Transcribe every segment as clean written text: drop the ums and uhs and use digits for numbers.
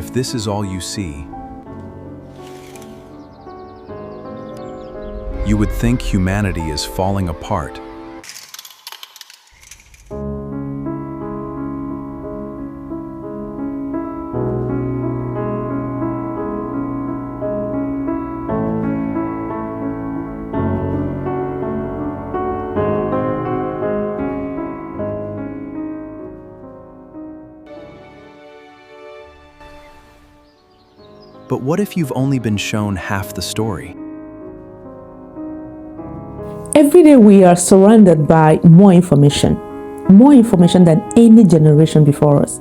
If this is all you see, you would think humanity is falling apart. But what if you've only been shown half the story? Every day we are surrounded by more information than any generation before us.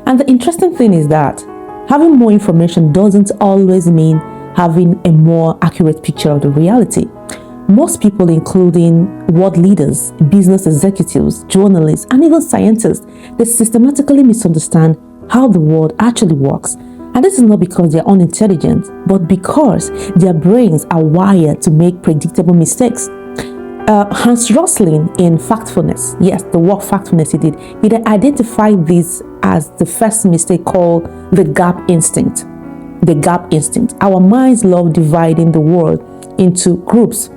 And the interesting thing is that having more information doesn't always mean having a more accurate picture of the reality. Most people, including world leaders, business executives, journalists, and even scientists, they systematically misunderstand how the world actually works. And this is not because they're unintelligent, but because their brains are wired to make predictable mistakes. Hans Rosling in Factfulness, yes, the work Factfulness he identified this as the first mistake called the gap instinct. The gap instinct. Our minds love dividing the world into groups.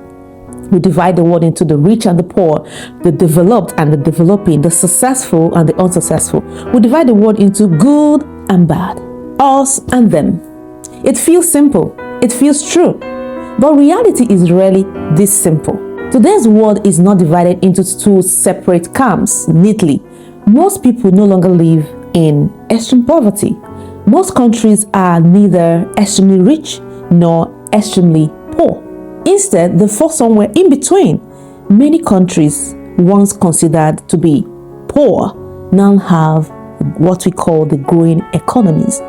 We divide the world into the rich and the poor, the developed and the developing, the successful and the unsuccessful. We divide the world into good and bad, us and them. It feels simple, it feels true, but reality is rarely this simple. Today's world is not divided into two separate camps neatly. Most people no longer live in extreme poverty. Most countries are neither extremely rich nor extremely poor. Instead, they fall somewhere in between. Many countries, once considered to be poor, now have what we call the growing economies.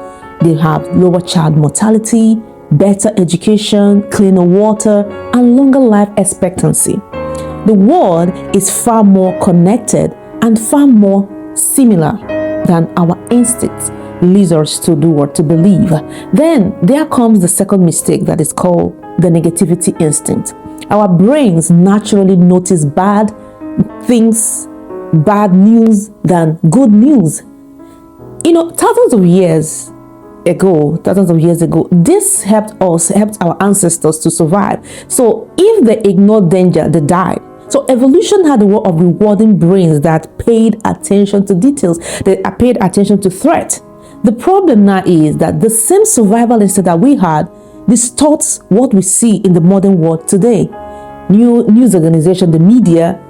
They have lower child mortality, better education, cleaner water, and longer life expectancy. The world is far more connected and far more similar than our instincts leads us to do or to believe. Then there comes the second mistake that is called the negativity instinct. Our brains naturally notice bad things, bad news than good news. Thousands of years ago, this helped our ancestors to survive. So if they ignored danger, they died. So evolution had a way of rewarding brains that paid attention to details, they paid attention to threat. The problem now is that the same survival instinct that we had distorts what we see in the modern world today. News organization, the media,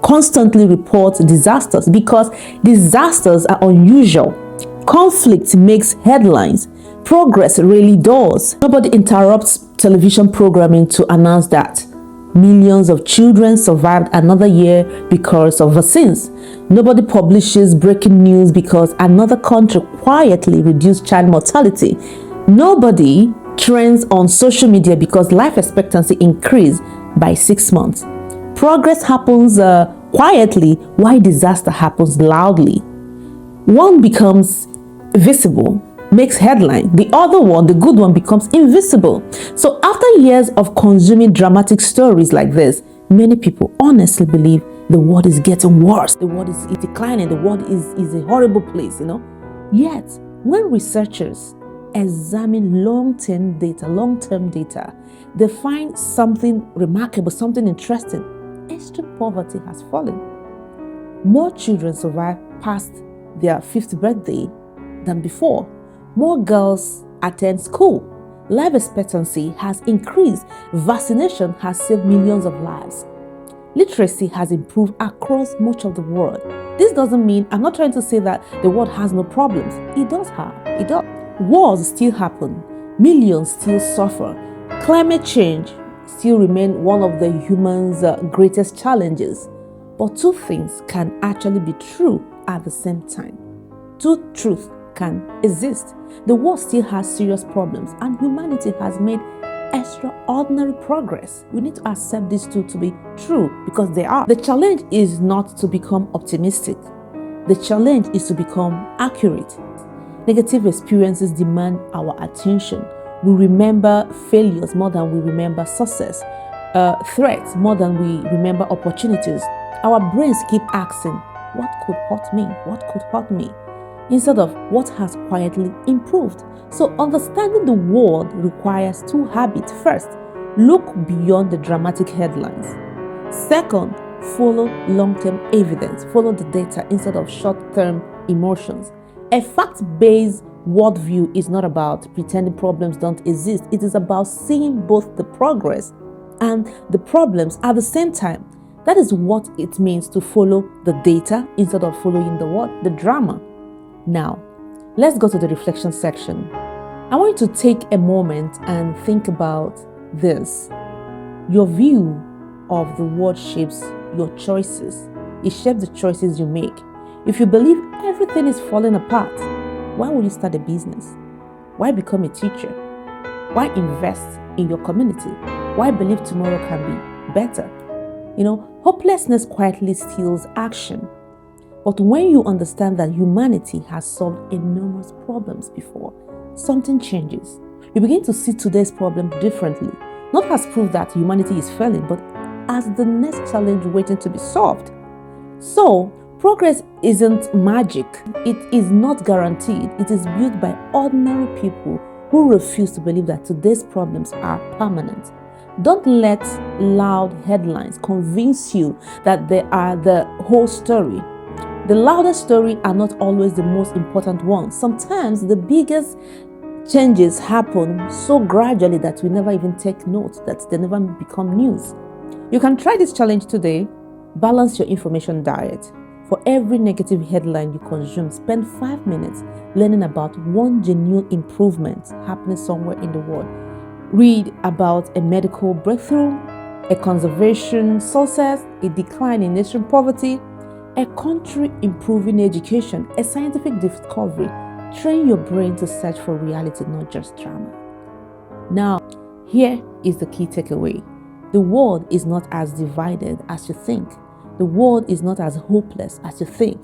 constantly report disasters because disasters are unusual. Conflict makes headlines. Progress really does. Nobody interrupts television programming to announce that millions of children survived another year because of vaccines. Nobody publishes breaking news because another country quietly reduced child mortality. Nobody trends on social media because life expectancy increased by 6 months. Progress happens quietly while disaster happens loudly. One becomes visible, makes headline. The other one, the good one, becomes invisible. So after years of consuming dramatic stories like this, many people honestly believe the world is getting worse. The world is declining. The world is a horrible place, Yet, when researchers examine long-term data, they find something remarkable, something interesting. Extreme poverty has fallen. More children survive past their 5th birthday than before. More girls attend school. Life expectancy has increased. Vaccination has saved millions of lives. Literacy has improved across much of the world. This doesn't mean, I'm not trying to say that the world has no problems. It does. Wars still happen. Millions still suffer. Climate change still remains one of the humans' greatest challenges. But two things can actually be true at the same time. Two truths can exist. The world still has serious problems and humanity has made extraordinary progress. We need to accept these two to be true because they are. The challenge is not to become optimistic. The challenge is to become accurate. Negative experiences demand our attention. We remember failures more than we remember success. Threats more than we remember opportunities. Our brains keep asking, what could hurt me? What could hurt me? instead of what has quietly improved. So, understanding the world requires two habits. First, look beyond the dramatic headlines. Second, follow long term evidence, follow the data instead of short term emotions. A fact based worldview is not about pretending problems don't exist, it is about seeing both the progress and the problems at the same time. That is what it means to follow the data instead of following the what? The drama. Now, let's go to the reflection section. I want you to take a moment and think about this. Your view of the world shapes your choices. It shapes the choices you make. If you believe everything is falling apart, why would you start a business? Why become a teacher? Why invest in your community? Why believe tomorrow can be better? Hopelessness quietly steals action. But when you understand that humanity has solved enormous problems before, something changes. You begin to see today's problem differently, not as proof that humanity is failing, but as the next challenge waiting to be solved. So, progress isn't magic. It is not guaranteed. It is built by ordinary people who refuse to believe that today's problems are permanent. Don't let loud headlines convince you that they are the whole story. The loudest stories are not always the most important ones. Sometimes the biggest changes happen so gradually that we never even take note, that they never become news. You can try this challenge today. Balance your information diet. For every negative headline you consume, spend 5 minutes learning about one genuine improvement happening somewhere in the world. Read about a medical breakthrough, a conservation success, a decline in nation poverty, a country improving education, a scientific discovery. Train your brain to search for reality, not just drama. Now, here is the key takeaway. The world is not as divided as you think. The world is not as hopeless as you think.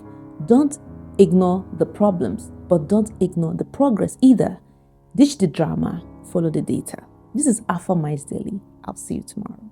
Don't ignore the problems, but don't ignore the progress either. Ditch the drama, follow the data. This is AlphaMinds Daily. I'll see you tomorrow.